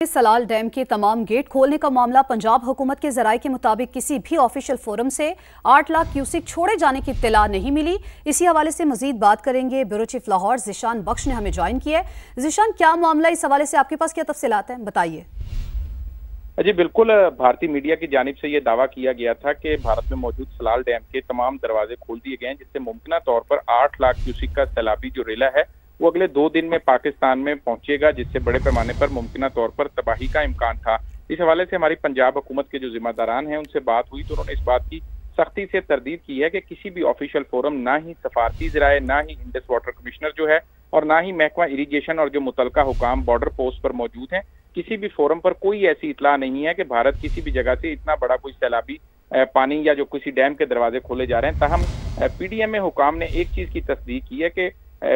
Salal dam के तमाम gate खोलने का मामला पंजाब हुकूमत के जराये के मुताबिक किसी भी ऑफिशियल फोरम से 8 लाख क्यूसिक छोड़े जाने की इत्तला नहीं मिली। इसी हवाले से मजीद बात करेंगे। ब्यूरो चीफ लाहौर ज़ीशान बख्श ने हमें ज्वाइन किया है। ज़ीशान, क्या मामला, इस हवाले से आपके पास क्या तफसीलात हैं, बताइए। जी बिल्कुल, भारतीय मीडिया की जानिब से ये दावा किया गया था कि भारत में मौजूद सलाल डैम के तमाम दरवाजे खोल दिए गए हैं, जिससे मुमकिन तौर पर 8 लाख क्यूसिक का सैलाबी जो रेला है वो अगले 2 दिन में पाकिस्तान में पहुंचेगा, जिससे बड़े पैमाने पर मुमकिन तौर पर तबाही का इम्कान था। इस हवाले से हमारी पंजाब हुकूमत के जो जिम्मेदारान हैं उनसे बात हुई तो उन्होंने इस बात की सख्ती से तरदीद की है कि किसी भी ऑफिशियल फोरम, ना ही सफारती ज़राए, ना ही इंडस वाटर कमिश्नर जो है और ना ही महकमा इरीगेशन और जो मुतलका हुकाम बॉर्डर पोस्ट पर मौजूद हैं, किसी भी फोरम पर कोई ऐसी इतला नहीं है कि भारत किसी भी जगह से इतना बड़ा कोई सैलाबी पानी या जो किसी डैम के दरवाजे खोले जा रहे हैं। ताहम पीडीएम हुकाम ने एक चीज की तस्दीक की है कि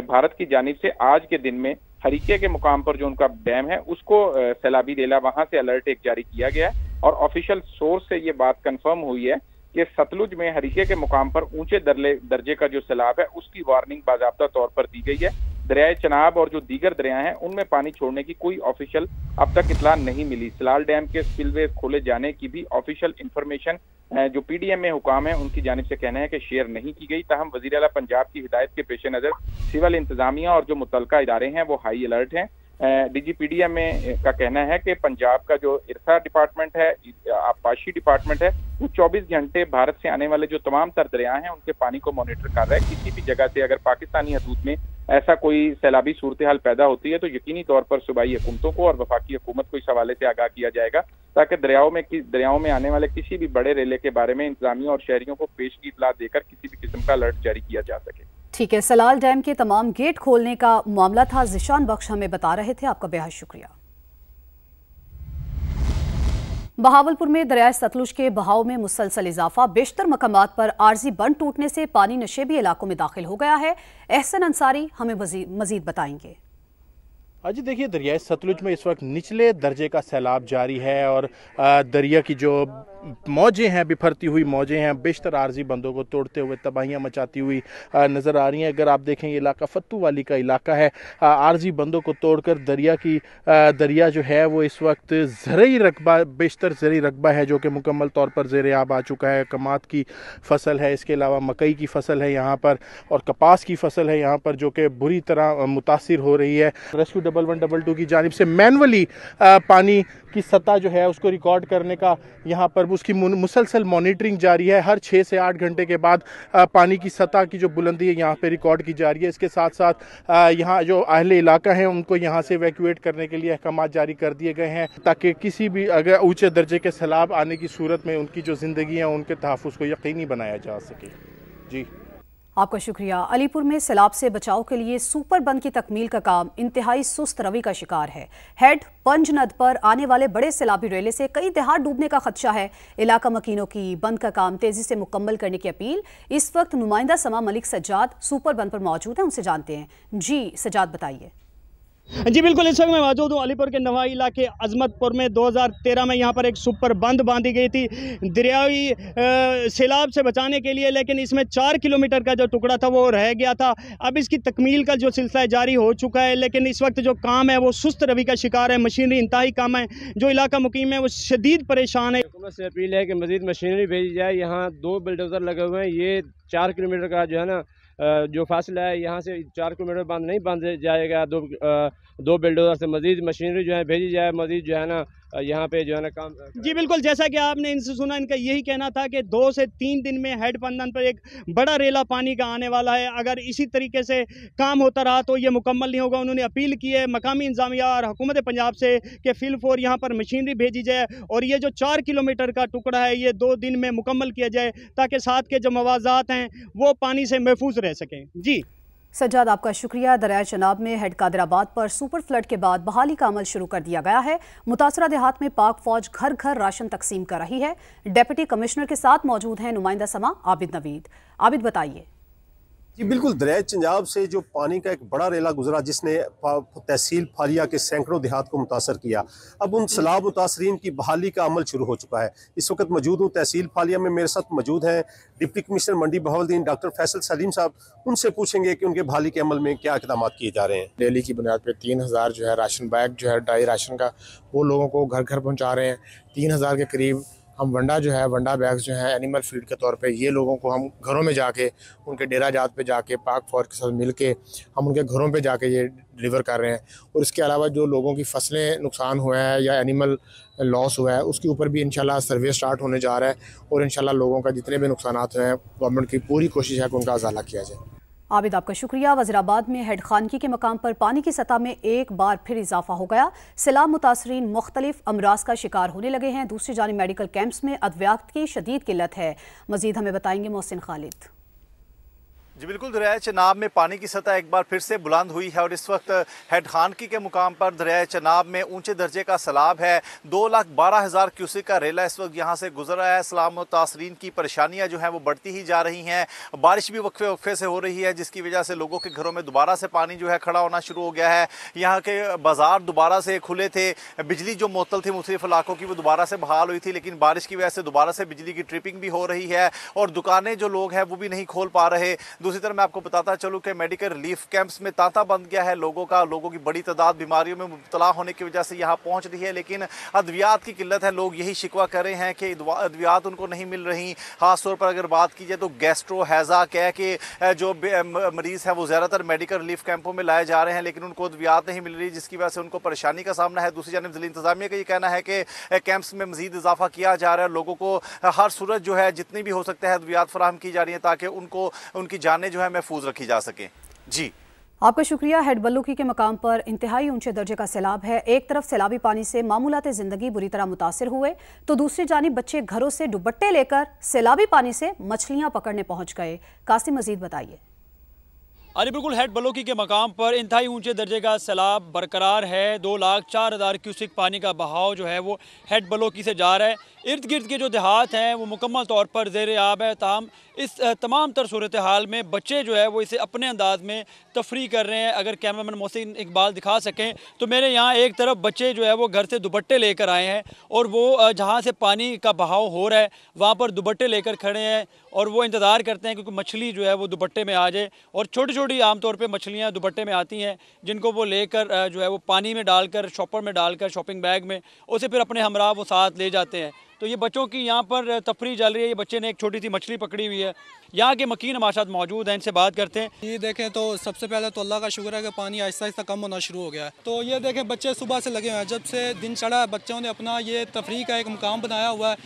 भारत की जानिब से आज के दिन में हरीके के मुकाम पर जो उनका डैम है उसको सैलाबी रेला, वहां से अलर्ट एक जारी किया गया है और ऑफिशियल सोर्स से ये बात कंफर्म हुई है कि सतलुज में हरीके के मुकाम पर ऊंचे दर्जे का जो सैलाब है उसकी वार्निंग बाज़ाब्ता तौर पर दी गई है। दरियाए चनाब और जो दीगर दरिया हैं उनमें पानी छोड़ने की कोई ऑफिशियल अब तक इतला नहीं मिली। सलाल डैम के स्पिलवे खोले जाने की भी ऑफिशियल इंफॉर्मेशन जो पीडीएम में हुकाम है उनकी जानिब से कहना है कि शेयर नहीं की गई। ताहम वज़ीर आला पंजाब की हिदायत के पेश नज़र सिविल इंतजामिया और जो मुतलका इदारे हैं वो हाई अलर्ट हैं। डीजीपीडीएम में का कहना है कि पंजाब का जो इरसा डिपार्टमेंट है, आबपाशी डिपार्टमेंट है, वो 24 घंटे भारत से आने वाले जो तमाम तर दरिया हैं उनके पानी को मॉनिटर कर रहा है। किसी भी जगह से अगर पाकिस्तानी हदूद में ऐसा कोई सैलाबी सूरत हाल पैदा होती है तो यकीनी तौर पर सूबाई हुकूमतों को और वफाकी हुकूमत को इस हवाले से आगाह किया जाएगा, ताकि दरियाओं में आने वाले किसी भी बड़े रेले के बारे में इंतजामिया और शहरियों को पेशगी इतला देकर किसी भी किस्म का अलर्ट जारी किया जा सके। ठीक है, सलाल डैम के तमाम गेट खोलने का मामला था। ज़ीशान बख्श हमें बता रहे थे, आपका बेहद शुक्रिया। बहावलपुर में दरियाए सतलुज के बहाव में मुसलसल इजाफा, बेशतर मकामात पर आर्जी बंद टूटने से पानी नशेबी इलाकों में दाखिल हो गया है। एहसन अंसारी हमें मजीद बताएंगे। जी देखिए, दरियाए सतलुज में इस वक्त निचले दर्जे का सैलाब जारी है और दरिया की जो मौजें हैं, बिफरती हुई मौजें हैं, बेशतर आर्जी बंदों को तोड़ते हुए तबाहियां मचाती हुई नज़र आ रही हैं। अगर आप देखें, ये इलाका फत्तू वाली का इलाका है। आर्जी बंदों को तोड़कर दरिया जो है वो इस वक्त ज़रई रकबा, बेशतर ज़रई रकबा है जो कि मुकम्मल तौर पर ज़ेर आब आ चुका है। कमात की फसल है, इसके अलावा मकई की फसल है यहाँ पर और कपास की फसल है यहाँ पर, जो कि बुरी तरह मुतासिर हो रही है। रेस्क्यू 1112 की जानिब से मैनुअली पानी की सतह जो है उसको रिकॉर्ड करने का यहाँ पर उसकी मुसलसल मॉनिटरिंग जारी है। हर 6 से 8 घंटे के बाद पानी की सतह की जो बुलंदी है यहाँ पे रिकॉर्ड की जा रही है। इसके साथ साथ यहाँ जो अहले इलाका है उनको यहाँ से इवैक्यूएट करने के लिए अहकाम जारी कर दिए गए हैं, ताकि किसी भी अगर ऊंचे दर्जे के सैलाब आने की सूरत में उनकी जो ज़िंदगी है उनके तहफ़्फ़ुज़ को यकीनी बनाया जा सके। जी, आपका शुक्रिया। अलीपुर में सैलाब से बचाव के लिए सुपर बंद की तकमील का काम इंतहाई सुस्त रवि का शिकार है। हेड पंज नद पर आने वाले बड़े सैलाबी रेले से कई देहात डूबने का खदशा है। इलाका मकीनों की बंद का काम तेजी से मुकम्मल करने की अपील। इस वक्त नुमाइंदा समा मलिक सज्जाद सुपर बंद पर मौजूद हैं, उनसे जानते हैं। जी सज्जाद, बताइए। जी बिल्कुल, इस वक्त मैं मौजूद हूँ अलीपुर के नवाई इलाके अजमतपुर में। 2013 में यहाँ पर एक सुपर बंद बांधी गई थी दरियाई सैलाब से बचाने के लिए, लेकिन इसमें 4 किलोमीटर का जो टुकड़ा था वो रह गया था। अब इसकी तकमील का जो सिलसिला जारी हो चुका है, लेकिन इस वक्त जो काम है वो सुस्त रवि का शिकार है। मशीनरी इंतहाई कम है, जो इलाका मुकीम है वो शदीद परेशान है। हुकूमत से अपील है कि मज़ीद मशीनरी भेजी जाए। यहाँ 2 बुलडोज़र लगे हुए हैं। ये 4 किलोमीटर का जो है ना जो फासला है, यहाँ से 4 किलोमीटर बांध नहीं बांध जाएगा। 2 बिल्डोजर से मजीद मशीनरी जो है भेजी जाए, मजीद जो है ना यहाँ पे जो है ना काम। जी बिल्कुल, जैसा कि आपने इनसे सुना, इनका यही कहना था कि 2 से 3 दिन में हेड पंदन पर एक बड़ा रेला पानी का आने वाला है। अगर इसी तरीके से काम होता रहा तो ये मुकम्मल नहीं होगा। उन्होंने अपील की है मकामी इंतजामिया और हुकूमत पंजाब से कि फिल फोर यहाँ पर मशीनरी भेजी जाए और ये जो 4 किलोमीटर का टुकड़ा है ये 2 दिन में मुकम्मल किया जाए, ताकि साथ के जो मवाज़ात हैं वो पानी से महफूज रह सकें। जी सज्जाद, आपका शुक्रिया। दरिया चनाब में हेड कादिराबाद पर सुपर फ्लड के बाद बहाली का अमल शुरू कर दिया गया है। मुतासरा देहात में पाक फौज घर घर राशन तकसीम कर रही है। डिप्टी कमिश्नर के साथ मौजूद हैं नुमाइंदा समा आबिद नवीद। आबिद, बताइए। जी बिल्कुल, दरिया पंजाब से जो पानी का एक बड़ा रेला गुजरा जिसने तहसील फालिया के सैकड़ों देहात को मुतासर किया, अब उन सैलाब मुतासरीन की बहाली का अमल शुरू हो चुका है। इस वक्त मौजूद हूँ तहसील फालिया में, मेरे साथ मौजूद हैं डिप्टी कमिश्नर मंडी बहाउद्दीन डॉक्टर फैसल सलीम साहब। उनसे पूछेंगे कि उनके बहाली के अमल में क्या इक़दाम किए जा रहे हैं। डेली की बुनियाद पर 3000 जो है राशन बैग जो है ड्राई राशन का वो लोगों को घर घर पहुँचा रहे हैं। 3000 के करीब हम वंडा जो है वंडा बैग्स जो है एनिमल फीड के तौर पे ये लोगों को हम घरों में जाके उनके डेरा जात पे जाके पाक फौज के साथ मिल के हम उनके घरों पे जाके ये डिलीवर कर रहे हैं। और इसके अलावा जो लोगों की फसलें नुकसान हुआ है या एनिमल लॉस हुआ है उसके ऊपर भी इंशाल्लाह सर्वे स्टार्ट होने जा रहा है और इंशाल्लाह लोगों का जितने भी नुकसान हुए हैं गवर्नमेंट की पूरी कोशिश है कि उनका अजाला किया जाए। आबिद, आपका शुक्रिया। वज़ीराबाद में हेड खानगी के मकाम पर पानी की सतह में एक बार फिर इजाफा हो गया। सैलाब मुतासरीन मुख्तलिफ अमराज का शिकार होने लगे हैं। दूसरी जानिब मेडिकल कैंप्स में अद्वियात की शदीद किल्लत है। मजीद हमें बताएंगे मोहसिन खालिद। जी बिल्कुल, दरिया चनाब में पानी की सतह एक बार फिर से बुलंद हुई है और इस वक्त हेड खानगी के मुकाम पर दरिया चनाब में ऊंचे दर्जे का सैलाब है। 2,12,000 क्यूसेक का रेला इस वक्त यहाँ से गुजर रहा है। सैलाब मुतासरीन की परेशानियाँ जो हैं वो बढ़ती ही जा रही हैं। बारिश भी वक्फे वक्फे से हो रही है जिसकी वजह से लोगों के घरों में दोबारा से पानी जो है खड़ा होना शुरू हो गया है। यहाँ के बाज़ार दोबारा से खुले थे, बिजली जो मुअत्तल थी मुख्तलिफ इलाकों की वो दोबारा से बहाल हुई थी, लेकिन बारिश की वजह से दोबारा से बिजली की ट्रिपिंग भी हो रही है और दुकानें जो लोग हैं वो भी नहीं खोल पा रहे। दूसरी तरफ मैं आपको बताता चलूँ कि मेडिकल रिलीफ कैंप्स में तांता बंद गया है लोगों की बड़ी तादाद बीमारियों में मुब्तला होने की वजह से यहाँ पहुँच रही है, लेकिन अद्वियात की किल्लत है। लोग यही शिकवा कर रहे हैं कि अद्वियात उनको नहीं मिल रही। खास तौर पर अगर बात की जाए तो गैस्ट्रो हैज़ा कह के जो मरीज़ है वो ज़्यादातर मेडिकल रिलीफ कैंपों में लाए जा रहे हैं, लेकिन उनको अद्वियात नहीं मिल रही जिसकी वजह से उनको परेशानी का सामना है। दूसरी जानिब ज़िला इंतज़ामिया का ये कहना है कि कैंप्स में मज़ीद इजाफा किया जा रहा है, लोगों को हर सूरत जो है जितनी भी हो सकता है अद्वियात फराहम की जा रही है ताकि उनको उनकी जानें जो है महफूज रखी जा सके। जी आपका शुक्रिया। हेड बल्लूकी के मकाम पर इंतहाई ऊंचे दर्जे का सैलाब है। एक तरफ सैलाबी पानी से मामूलात ज़िंदगी बुरी तरह मुतासिर हुए तो दूसरी जानिब बच्चे घरों से दुपट्टे लेकर सैलाबी पानी से मछलियां पकड़ने पहुंच गए। कासिम मजीद बताइए। अरे बिल्कुल, हेड बलोकी के मकाम पर इंतहाई ऊंचे दर्जे का सैलाब बरकरार है। 2,04,000 क्यूसिक पानी का बहाव जो है वो हेड बलोकी से जा रहा है। इर्द गिर्द के जो देहात हैं वो मुकम्मल तौर पर ज़ेर आब है। ताहम इस तमाम तर सूरत हाल में बच्चे जो है वो इसे अपने अंदाज में तफरी कर रहे हैं। अगर कैमरामैन मोहसिन इकबाल दिखा सकें तो मेरे यहाँ एक तरफ बच्चे जो है वो घर से दुपट्टे लेकर आए हैं और वो जहाँ से पानी का बहाव हो रहा है वहाँ पर दुपट्टे लेकर खड़े हैं और वो इंतज़ार करते हैं क्योंकि मछली जो है वो दुपट्टे में आ जाए। और छोटी छोटी आमतौर पे मछलियाँ दुपट्टे में आती हैं जिनको वो लेकर जो है वो पानी में डालकर शॉपर में डालकर शॉपिंग बैग में उसे फिर अपने हमरा वो साथ ले जाते हैं। तो ये बच्चों की यहाँ पर तफरी चल रही है। ये बच्चे ने एक छोटी सी मछली पकड़ी हुई है। यहाँ के मकीन हमारे साथ मौजूद हैं, इनसे बात करते हैं। ये देखें तो सबसे पहले तो अल्लाह का शुक्र है कि पानी आहिस्ता आहिस्ता कम होना शुरू हो गया है। तो ये देखें बच्चे सुबह से लगे हुए हैं, जब से दिन चढ़ा है बच्चों ने अपना ये तफरी का एक मुकाम बनाया हुआ है।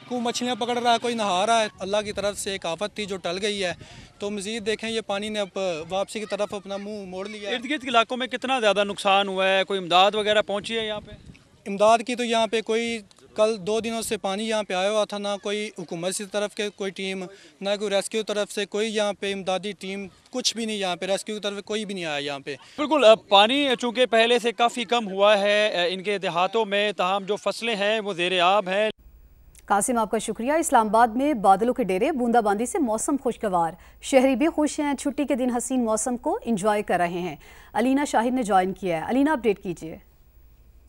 कोई मछलियाँ पकड़ रहा है, कोई नहा रहा है। अल्लाह की तरफ से एक आफत थी जो टल गई है। तो मज़ीद देखें ये पानी ने अब वापसी की तरफ अपना मुँह मोड़ लिया है। इर्द गिर्द के इलाकों में कितना ज़्यादा नुकसान हुआ है? कोई इमदाद वगैरह पहुँची है यहाँ पे? इमदाद की तो यहाँ पे कोई कल 2 दिनों से पानी यहाँ पे आया हुआ था, ना कोई हुकूमत की तरफ के कोई टीम, ना कोई रेस्क्यू तरफ से कोई यहाँ पे इमदादी टीम, कुछ भी नहीं। यहाँ पे रेस्क्यू की तरफ कोई भी नहीं आया यहाँ पे। बिल्कुल, पानी चूँकि पहले से काफ़ी कम हुआ है इनके देहातों में, ताहम जो फसलें हैं वो ज़ेर आब हैं। कासिम, आपका शुक्रिया। इस्लामाबाद में बादलों के डेरे, बूंदाबांदी से मौसम खुशगवार, शहरी भी खुश हैं। छुट्टी के दिन हसीन मौसम को एंजॉय कर रहे हैं। अलीना शाहिद ने ज्वाइन किया है। अलीना, अपडेट कीजिए।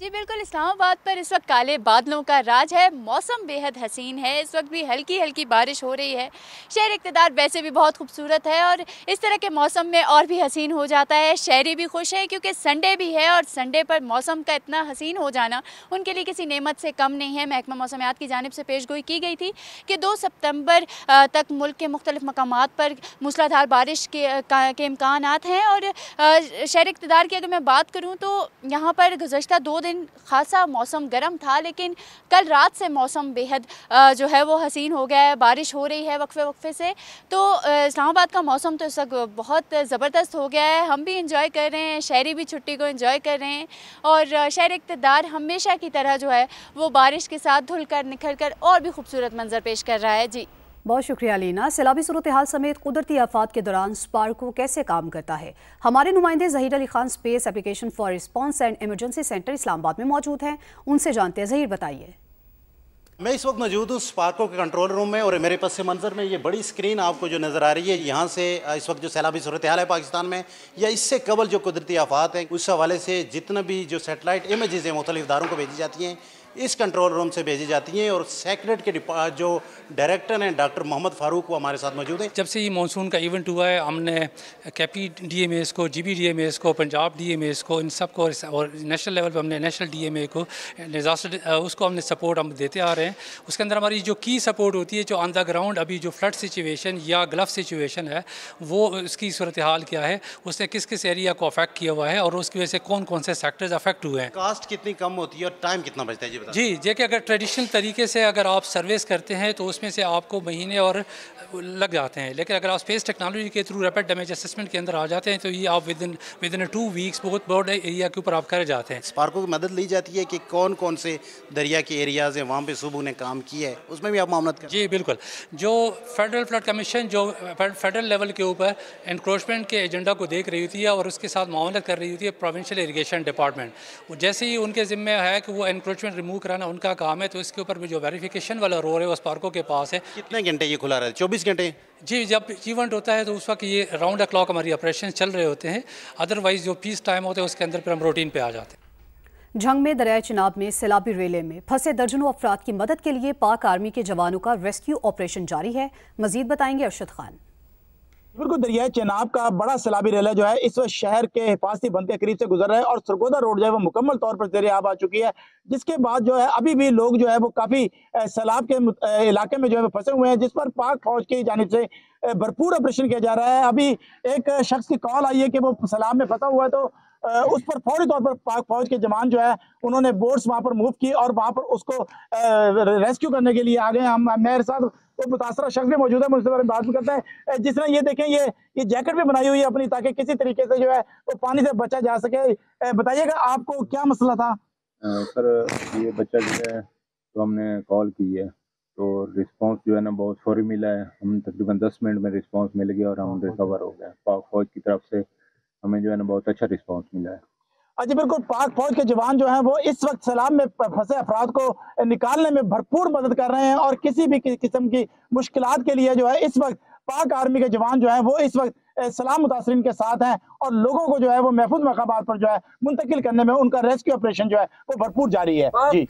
जी बिल्कुल, इस्लामाबाद पर इस वक्त काले बादलों का राज है। मौसम बेहद हसीन है। इस वक्त भी हल्की हल्की बारिश हो रही है। शहर इक़्तिदार वैसे भी बहुत खूबसूरत है और इस तरह के मौसम में और भी हसीन हो जाता है। शहरी भी खुश है क्योंकि संडे भी है और संडे पर मौसम का इतना हसीन हो जाना उनके लिए किसी नेमत से कम नहीं है। महकमा मौसमियात की जानिब से पेशगोई की गई थी कि 2 सितंबर तक मुल्क के मुख्तलिफ मकामात पर मूसलाधार बारिश के इम्कानात हैं। और शहर इक़्तिदार की अगर मैं बात करूँ तो यहाँ पर गुज़श्ता 2 दिन खासा मौसम गर्म था, लेकिन कल रात से मौसम बेहद जो है वो हसीन हो गया है। बारिश हो रही है वक्फे वक्फे से। तो इस्लामाबाद का मौसम तो इस वक्त बहुत ज़बरदस्त हो गया है। हम भी इंजॉय कर रहे हैं, शहरी भी छुट्टी को इंजॉय कर रहे हैं और शहर इक़्तिदार हमेशा की तरह जो है वो बारिश के साथ धुल कर निखर कर और भी खूबसूरत मंजर पेश कर रहा है। जी बहुत शुक्रिया अलीना। सैलाबी सूरत हाल समेत कुदरती आफात के दौरान स्पार्को कैसे काम करता है, हमारे नुमाइंदे Zaheer Ali Khan space application for response and emergency centre Islamabad में मौजूद हैं। उनसे जानते हैं। ज़हीर, बताइए। मैं इस वक्त मौजूद हूँ स्पार्को के कंट्रोल रूम में और मेरे पस मंजर में ये बड़ी स्क्रीन आपको जो नज़र आ रही है, यहाँ से इस वक्त जो सैलाबी सूरत हाल है पाकिस्तान में या इससे कबल जो कुदरती आफात हैं, उस हवाले से जितना भी जो सैटेलाइट इमेजेस हैं मुख्तलिफ इदारों को भेजी जाती हैं, इस कंट्रोल रूम से भेजी जाती हैं। और सेक्रेटरी के जो डायरेक्टर हैं डॉक्टर मोहम्मद फारूक वो हमारे साथ मौजूद हैं। जब से ये मानसून का इवेंट हुआ है, हमने कैपी DMAs को, GB DMAs को, पंजाब DMAs को, इन सब को, और नेशनल लेवल पे हमने नेशनल DMA को, डिज़ास्टर उसको हमने सपोर्ट हम देते आ रहे हैं। उसके अंदर हमारी जो की सपोर्ट होती है, जो ऑन द ग्राउंड अभी जो फ्लड सिचुएशन या ग्लफ सिचुएशन है, वो उसकी सूरत हाल क्या है, उसने किस किस एरिया को अफेक्ट किया हुआ है और उसकी वजह से कौन कौन से सेक्टर्स अफेक्ट हुए हैं। कास्ट कितनी कम होती है और टाइम कितना बचता है जी देखिए, अगर ट्रेडिशनल तरीके से अगर आप सर्विस करते हैं तो उसमें से आपको महीने और लग जाते हैं, लेकिन अगर आप स्पेस टेक्नोलॉजी के थ्रू रैपिड डैमेज असेसमेंट के अंदर आ जाते हैं तो ये आप विद इन 2 वीक्स बहुत बड़े एरिया के ऊपर आप कर जाते हैं। स्पार्को की मदद ली जाती है कि कौन कौन से दरिया के एरियाज़ हैं वहाँ पे सुबह ने काम किया है, उसमें भी आप मामला करें। जी बिल्कुल, जो फेडरल फ्लड कमीशन जो फेडरल लेवल के ऊपर एनक्रोचमेंट के एजेंडा को देख रही होती है और उसके साथ मामला कर रही होती है प्रोविंशियल इरीगेशन डिपार्टमेंट, जैसे ही उनके ज़िम्मे है कि वो एनक्रोचमेंट रिमूव कराना उनका काम है, तो इसके ऊपर भी जो वेरिफिकेशन वाला रोल है वो स्पार्को के पास है। कितने घंटे ये खुला रहता है? 24 घंटे? जी, जब इवेंट होता है तो उस वक्त ये राउंड द क्लॉक हमारी ऑपरेशन चल रहे होते हैं, अदरवाइज जो पीस टाइम होता है उसके अंदर फिर हम रूटीन पे आ जाते हैं। जंग में दरियाए चिनाब में सैलाबी रेले में फंसे दर्जनों अफराद की मदद के लिए पाक आर्मी के जवानों का रेस्क्यू ऑपरेशन जारी है। मजीद बताएंगे अरशद खान। बिल्कुल, दरियाए चिनाब का बड़ा सैलाबी रेला जो है इस वक्त शहर के हिफाजती बंद के करीब से गुजर रहा है और सरगोदा रोड जो है वो मुकम्मल तौर पर ज़ेरे आब आ चुकी है, जिसके बाद जो है अभी भी लोग जो है वो काफ़ी सैलाब के इलाके में जो है फंसे हुए हैं, जिस पर पाक फौज की जानिब से भरपूर ऑपरेशन किया जा रहा है। अभी एक शख्स की कॉल आई है कि वो सैलाब में फंसा हुआ है, तो उस पर फौरी तौर पर पाक फौज के जवान जो है उन्होंने बोट्स वहाँ पर मूव की और वहाँ पर उसको रेस्क्यू करने के लिए आ गए। हम मेरे साथ तो मुतासरा शख्स भी मौजूद है, मुझसे बारे में बात भी करते हैं। जिसने ये देखें ये जैकेट भी बनाई हुई है अपनी, ताकि किसी तरीके से जो है वो पानी से बचा जा सके। बताइएगा आपको क्या मसला था? सर ये बच्चा जो है तो हमने कॉल की है तो रिस्पांस जो है ना बहुत फौरी मिला है, हम तकरीबन 10 मिनट में रिस्पांस मिल गया और हम रिकवर हो गए। पाक फौज की तरफ से हमें जो है ना बहुत अच्छा रिस्पांस मिला है। जी बिल्कुल, पाक फौज के जवान जो हैं वो इस वक्त सैलाब में फंसे अफराद को निकालने में भरपूर मदद कर रहे हैं और किसी भी किस्म की मुश्किलात के लिए जो है इस वक्त पाक आर्मी के जवान जो हैं वो इस वक्त सैलाब मुतासरीन के साथ हैं और लोगों को जो है वो महफूज मकामात पर जो है मुंतकिल करने में उनका रेस्क्यू ऑपरेशन जो है वो भरपूर जारी है। जी